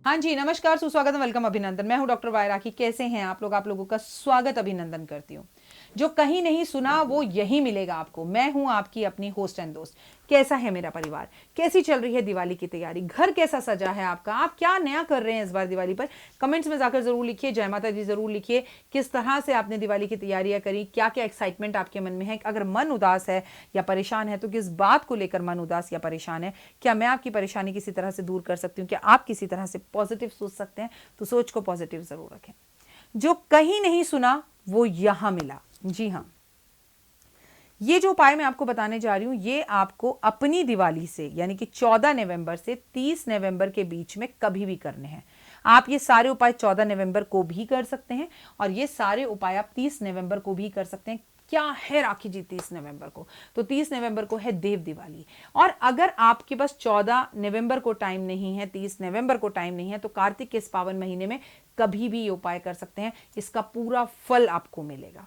हाँ जी, नमस्कार, सुस्वागतम, वेलकम, अभिनंदन। मैं हूं डॉक्टर वायरा की। कैसे हैं आप लोग? आप लोगों का स्वागत अभिनंदन करती हूँ। जो कहीं नहीं सुना वो यही मिलेगा आपको। मैं हूं आपकी अपनी होस्ट एंड दोस्त। कैसा है मेरा परिवार? कैसी चल रही है दिवाली की तैयारी? घर कैसा सजा है आपका? आप क्या नया कर रहे हैं इस बार दिवाली पर? कमेंट्स में जाकर जरूर लिखिए। जय माता दी जरूर लिखिए। किस तरह से आपने दिवाली की तैयारियां करी? क्या क्या एक्साइटमेंट आपके मन में है? अगर मन उदास है या परेशान है तो किस बात को लेकर मन उदास या परेशान है? क्या मैं आपकी परेशानी किसी तरह से दूर कर सकती हूँ? क्या आप किसी तरह से पॉजिटिव सोच सकते हैं? तो सोच को पॉजिटिव जरूर रखें। जो कहीं नहीं सुना वो यहां मिला। जी हाँ, ये जो उपाय मैं आपको बताने जा रही हूं ये आपको अपनी दिवाली से यानी कि 14 नवंबर से 30 नवंबर के बीच में कभी भी करने हैं। आप ये सारे उपाय 14 नवंबर को भी कर सकते हैं और ये सारे उपाय आप 30 नवंबर को भी कर सकते हैं। क्या है राखी जी 30 नवंबर को? तो 30 नवंबर को है देव दिवाली। और अगर आपके पास 14 नवंबर को टाइम नहीं है, 30 नवंबर को टाइम नहीं है, तो कार्तिक के इस पावन महीने में कभी भी ये उपाय कर सकते हैं। इसका पूरा फल आपको मिलेगा।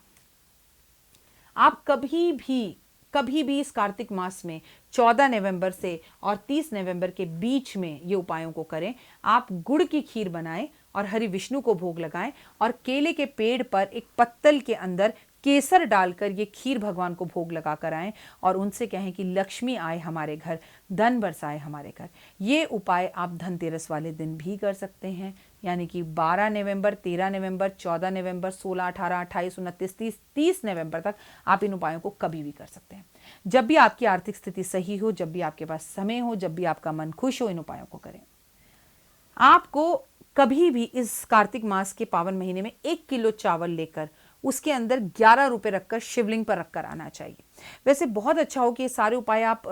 आप कभी भी इस कार्तिक मास में 14 नवंबर से और 30 नवंबर के बीच में ये उपायों को करें। आप गुड़ की खीर बनाएं और हरि विष्णु को भोग लगाएं और केले के पेड़ पर एक पत्तल के अंदर केसर डालकर ये खीर भगवान को भोग लगा कर आएं और उनसे कहें कि लक्ष्मी आए हमारे घर, धन बरसाए हमारे घर। ये उपाय आप धनतेरस वाले दिन भी कर सकते हैं, यानी कि 12 नवंबर, 13 नवंबर, 14 नवंबर, 16, 18, 28, 29, 30 नवंबर तक आप इन उपायों को कभी भी कर सकते हैं। जब भी आपकी आर्थिक स्थिति सही हो, जब भी आपके पास समय हो, जब भी आपका मन खुश हो, इन उपायों को करें। आपको कभी भी इस कार्तिक मास के पावन महीने में 1 किलो चावल लेकर उसके अंदर 11 रुपए रखकर शिवलिंग पर रखकर आना चाहिए। वैसे बहुत अच्छा हो कि ये सारे उपाय आप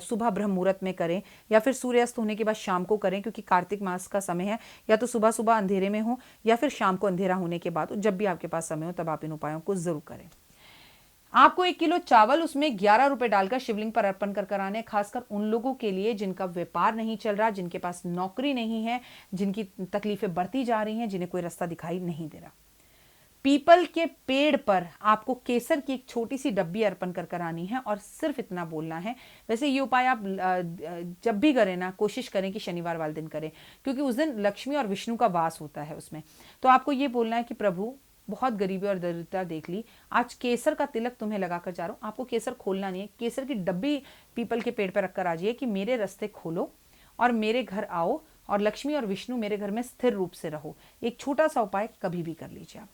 सुबह ब्रह्म मुहूर्त में करें या फिर सूर्यास्त होने के बाद शाम को करें, क्योंकि कार्तिक मास का समय है या तो सुबह सुबह अंधेरे में हो या फिर शाम को अंधेरा होने के बाद। जब भी आपके पास समय हो तब आप इन उपायों को जरूर करें। आपको 1 किलो चावल उसमें 11 रुपए डालकर शिवलिंग पर अर्पण कर कर आने, खासकर उन लोगों के लिए जिनका व्यापार नहीं चल रहा, जिनके पास नौकरी नहीं है, जिनकी तकलीफें बढ़ती जा रही हैं, जिन्हें कोई रास्ता दिखाई नहीं दे रहा। पीपल के पेड़ पर आपको केसर की एक छोटी सी डब्बी अर्पण कर कर आनी है और सिर्फ इतना बोलना है। वैसे ये उपाय आप जब भी करें ना, कोशिश करें कि शनिवार वाले दिन करें, क्योंकि उस दिन लक्ष्मी और विष्णु का वास होता है उसमें। तो आपको ये बोलना है कि प्रभु, बहुत गरीबी और दरिद्रता देख ली, आज केसर का तिलक तुम्हें लगाकर जा रहा हूँ। आपको केसर खोलना नहीं है, केसर की डब्बी पीपल के पेड़ पर रखकर आ जाइए कि मेरे रास्ते खोलो और मेरे घर आओ और लक्ष्मी और विष्णु मेरे घर में स्थिर रूप से रहो। एक छोटा सा उपाय कभी भी कर लीजिए आप।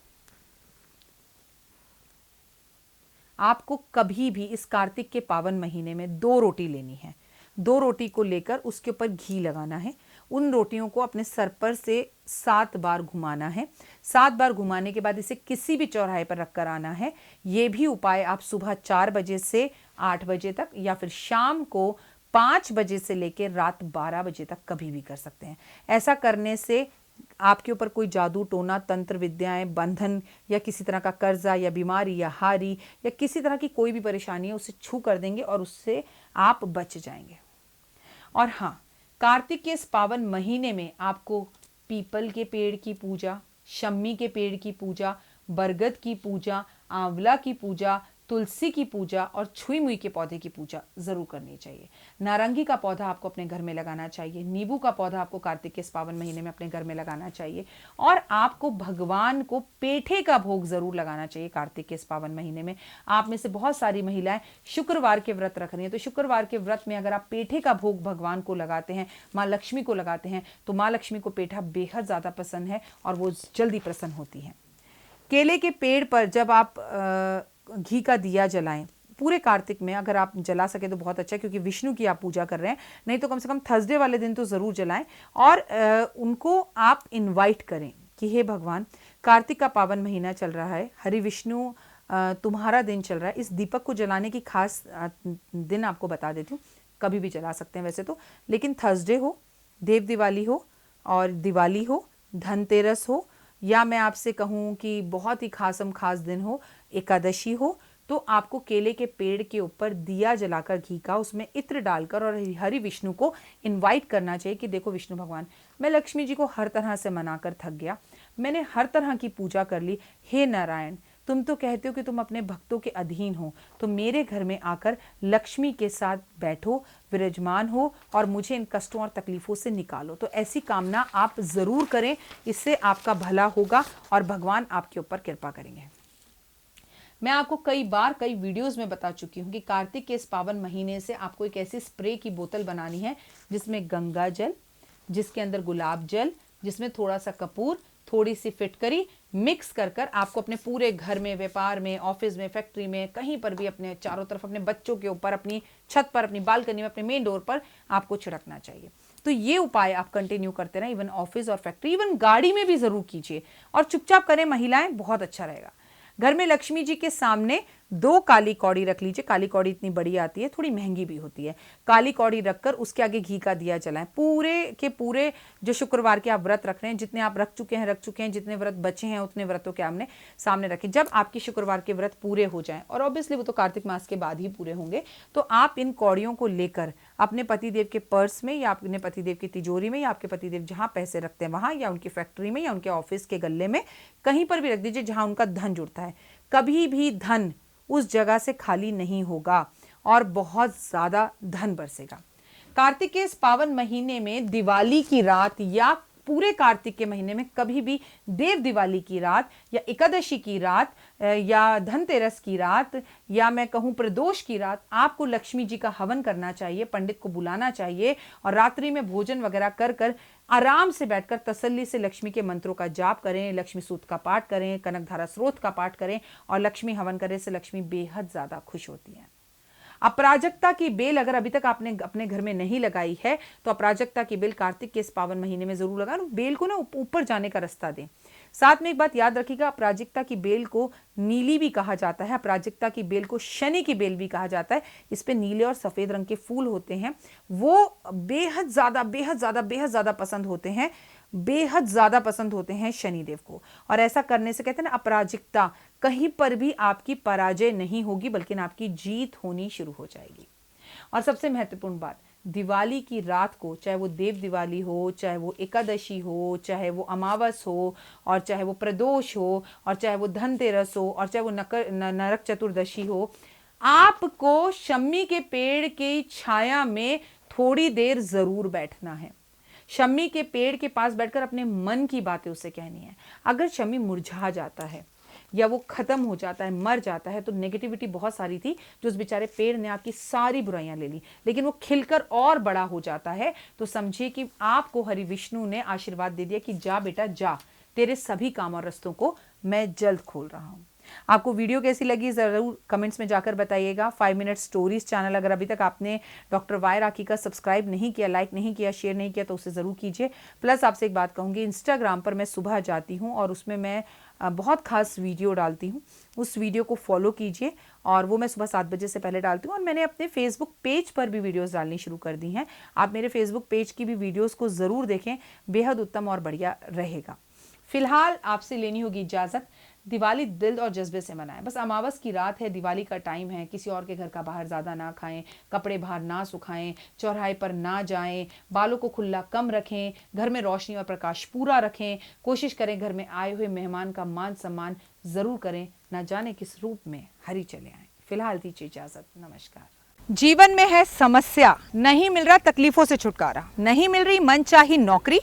आपको कभी भी इस कार्तिक के पावन महीने में 2 रोटी लेनी है। 2 रोटी को लेकर उसके ऊपर घी लगाना है। उन रोटियों को अपने सर पर से 7 बार घुमाना है। 7 बार घुमाने के बाद इसे किसी भी चौराहे पर रखकर आना है। ये भी उपाय आप सुबह 4 बजे से 8 बजे तक या फिर शाम को 5 बजे से लेकर रात 12 बजे तक कभी भी कर सकते हैं। ऐसा करने से आपके ऊपर कोई जादू टोना तंत्र विद्याएं, बंधन या किसी तरह का कर्जा या बीमारी या हारी या किसी तरह की कोई भी परेशानी है उसे छू कर देंगे और उससे आप बच जाएंगे। और हाँ, कार्तिक के इस पावन महीने में आपको पीपल के पेड़ की पूजा, शम्मी के पेड़ की पूजा, बरगद की पूजा, आंवला की पूजा, तुलसी की पूजा और छुई मुई के पौधे की पूजा जरूर करनी चाहिए। नारंगी का पौधा आपको अपने घर में लगाना चाहिए। नींबू का पौधा आपको कार्तिक के इस पावन महीने में अपने घर में लगाना चाहिए। और आपको भगवान को पेठे का भोग जरूर लगाना चाहिए कार्तिक के इस पावन महीने में। आप में से बहुत सारी महिलाएं शुक्रवार के व्रत रख रही हैं, तो शुक्रवार के व्रत में अगर आप पेठे का भोग भगवान को लगाते हैं, माँ लक्ष्मी को लगाते हैं, तो माँ लक्ष्मी को पेठा बेहद ज़्यादा पसंद है और वो जल्दी प्रसन्न होती हैं। केले के पेड़ पर जब आप घी का दिया जलाएं पूरे कार्तिक में, अगर आप जला सके तो बहुत अच्छा, क्योंकि विष्णु की आप पूजा कर रहे हैं। नहीं तो कम से कम थर्सडे वाले दिन तो ज़रूर जलाएं और उनको आप इनवाइट करें कि हे भगवान, कार्तिक का पावन महीना चल रहा है, हरि विष्णु तुम्हारा दिन चल रहा है। इस दीपक को जलाने की खास दिन आपको बता देती हूँ। कभी भी जला सकते हैं वैसे तो, लेकिन थर्सडे हो, देव दिवाली हो और दिवाली हो, धनतेरस हो, या मैं आपसे कहूँ कि बहुत ही खासम खास दिन हो, एकादशी हो, तो आपको केले के पेड़ के ऊपर दिया जलाकर घी का, उसमें इत्र डालकर और हरि विष्णु को इनवाइट करना चाहिए कि देखो विष्णु भगवान, मैं लक्ष्मी जी को हर तरह से मनाकर थक गया, मैंने हर तरह की पूजा कर ली, हे नारायण तुम तो कहते हो कि तुम अपने भक्तों के अधीन हो, तो मेरे घर में आकर लक्ष्मी के साथ बैठो, विराजमान हो और मुझे इन कष्टों और तकलीफों से निकालो। तो ऐसी कामना आप ज़रूर करें, इससे आपका भला होगा और भगवान आपके ऊपर कृपा करेंगे। मैं आपको कई बार कई वीडियोस में बता चुकी हूँ कि कार्तिक के इस पावन महीने से आपको एक ऐसी स्प्रे की बोतल बनानी है जिसमें गंगा जल, जिसके अंदर गुलाब जल, जिसमें थोड़ा सा कपूर, थोड़ी सी फिटकरी मिक्स कर कर आपको अपने पूरे घर में, व्यापार में, ऑफिस में, फैक्ट्री में, कहीं पर भी अपने चारों तरफ, अपने बच्चों के ऊपर, अपनी छत पर, अपनी बालकनी में, अपने मेन डोर पर आपको छिड़कना चाहिए। तो ये उपाय आप कंटिन्यू करते रहें, इवन ऑफिस और फैक्ट्री, इवन गाड़ी में भी जरूर कीजिए और चुपचाप करें महिलाएं, बहुत अच्छा रहेगा। घर में लक्ष्मी जी के सामने 2 काली कौड़ी रख लीजिए। काली कौड़ी इतनी बड़ी आती है, थोड़ी महंगी भी होती है। काली कौड़ी रखकर उसके आगे घी का दिया जलाएं। पूरे के पूरे जो शुक्रवार के आप व्रत रख रहे हैं, जितने आप रख चुके हैं, जितने व्रत बचे हैं उतने व्रतों के आमने सामने रखें। जब आपके शुक्रवार के व्रत पूरे हो जाएं, और ऑब्वियसली वो तो कार्तिक मास के बाद ही पूरे होंगे, तो आप इन कौड़ियों को लेकर अपने पतिदेव के पर्स में या अपने पतिदेव की तिजोरी में या आपके पतिदेव जहां पैसे रखते हैं वहां, या उनकी फैक्ट्री में या उनके ऑफिस के गल्ले में, कहीं पर भी रख दीजिए जहां उनका धन जुड़ता है। कभी भी धन उस जगह से खाली नहीं होगा और बहुत ज्यादा धन बरसेगा। कार्तिक के इस पावन महीने में दिवाली की रात या पूरे कार्तिक के महीने में कभी भी देव दिवाली की रात या एकादशी की रात या धनतेरस की रात या मैं कहूं प्रदोष की रात आपको लक्ष्मी जी का हवन करना चाहिए, पंडित को बुलाना चाहिए और रात्रि में भोजन वगैरह कर कर आराम से बैठकर तसल्ली से लक्ष्मी के मंत्रों का जाप करें, लक्ष्मी सूक्त का पाठ करें, कनकधारा स्रोत का पाठ करें और लक्ष्मी हवन करें से लक्ष्मी बेहद ज्यादा खुश होती है। अपराजकता की बेल अगर अभी तक आपने अपने घर में नहीं लगाई है तो अपराजकता की बेल कार्तिक के इस पावन महीने में जरूर लगाएं। बेल को ना ऊपर जाने का रास्ता दें। साथ में एक बात याद रखिएगा, अपराजिकता की बेल को नीली भी कहा जाता है, अपराजिकता की बेल को शनि की बेल भी कहा जाता है। इस पे नीले और सफेद रंग के फूल होते हैं, वो बेहद ज्यादा पसंद होते हैं, बेहद ज्यादा पसंद होते हैं शनिदेव को। और ऐसा करने से कहते हैं ना, अपराजिकता, कहीं पर भी आपकी पराजय नहीं होगी बल्कि आपकी जीत होनी शुरू हो जाएगी। और सबसे महत्वपूर्ण बात, दिवाली की रात को, चाहे वो देव दिवाली हो, चाहे वो एकादशी हो, चाहे वो अमावस हो और चाहे वो प्रदोष हो और चाहे वो धनतेरस हो और चाहे वो नरक चतुर्दशी हो, आपको शम्मी के पेड़ की छाया में थोड़ी देर जरूर बैठना है। शम्मी के पेड़ के पास बैठकर अपने मन की बातें उससे कहनी है। अगर शम्मी मुरझा जाता है या वो खत्म हो जाता है, मर जाता है, तो नेगेटिविटी बहुत सारी थी जो उस बेचारे पेड़ ने आपकी सारी बुराइयां ले ली, लेकिन वो खिलकर और बड़ा हो जाता है तो समझिए कि आपको हरि विष्णु ने आशीर्वाद दे दिया कि जा बेटा जा, तेरे सभी काम और रास्तों को मैं जल्द खोल रहा हूं। आपको वीडियो कैसी लगी जरूर कमेंट्स में जाकर बताइएगा। 5 मिनट स्टोरीज चैनल अगर अभी तक आपने डॉक्टर वाई राखी का सब्सक्राइब नहीं किया, लाइक नहीं किया, शेयर नहीं किया तो उसे जरूर कीजिए। प्लस आपसे एक बात कहूंगी, इंस्टाग्राम पर मैं सुबह जाती हूं और उसमें मैं बहुत खास वीडियो डालती हूं, उस वीडियो को फॉलो कीजिए और वो मैं सुबह 7 बजे से पहले डालती हूं। और मैंने अपने फेसबुक पेज पर भी वीडियोस डालनी शुरू कर दी हैं। आप मेरे फेसबुक पेज की भी वीडियोस को जरूर देखें, बेहद उत्तम और बढ़िया रहेगा। फिलहाल आपसे लेनी होगी इजाजत। दिवाली दिल और जज्बे से मनाएं। बस अमावस की रात है, दिवाली का टाइम है, किसी और के घर का बाहर ज़्यादा ना खाएं, कपड़े बाहर ना सुखाएं, चौराहे पर ना जाएं, बालों को खुला कम रखें, घर में रोशनी और प्रकाश पूरा रखें, कोशिश करें घर में आए हुए मेहमान का मान सम्मान ज़रूर करें, ना जाने किस रूप में हरि चले आए। फिलहाल दीजिए इजाज़त, नमस्कार। जीवन में है समस्या, नहीं मिल रहा तकलीफों से छुटकारा, नहीं मिल रही मनचाही नौकरी,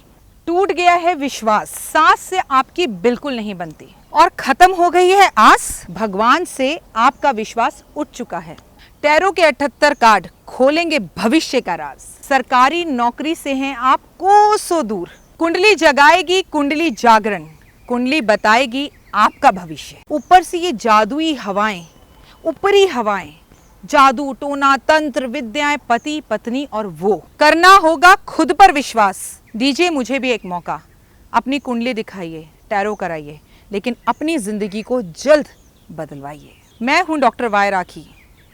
टूट गया है विश्वास, सांस से आपकी बिल्कुल नहीं बनती और खत्म हो गई है आस, भगवान से आपका विश्वास उठ चुका है। टैरो के 78 कार्ड खोलेंगे भविष्य का राज। सरकारी नौकरी से हैं आप कोसों दूर, कुंडली जगाएगी कुंडली जागरण, कुंडली बताएगी आपका भविष्य। ऊपर से ये जादुई हवाएं, ऊपरी हवाएं, जादू टोना तंत्र विद्याएं, पति पत्नी और वो, करना होगा खुद पर विश्वास। दीजिए मुझे भी एक मौका, अपनी कुंडली दिखाइए, टैरो कराइए, लेकिन अपनी जिंदगी को जल्द बदलवाइए। मैं हूं डॉक्टर वाई राखी।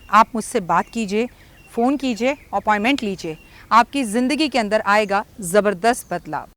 आप मुझसे बात कीजिए, फ़ोन कीजिए, अपॉइंटमेंट लीजिए, आपकी ज़िंदगी के अंदर आएगा ज़बरदस्त बदलाव।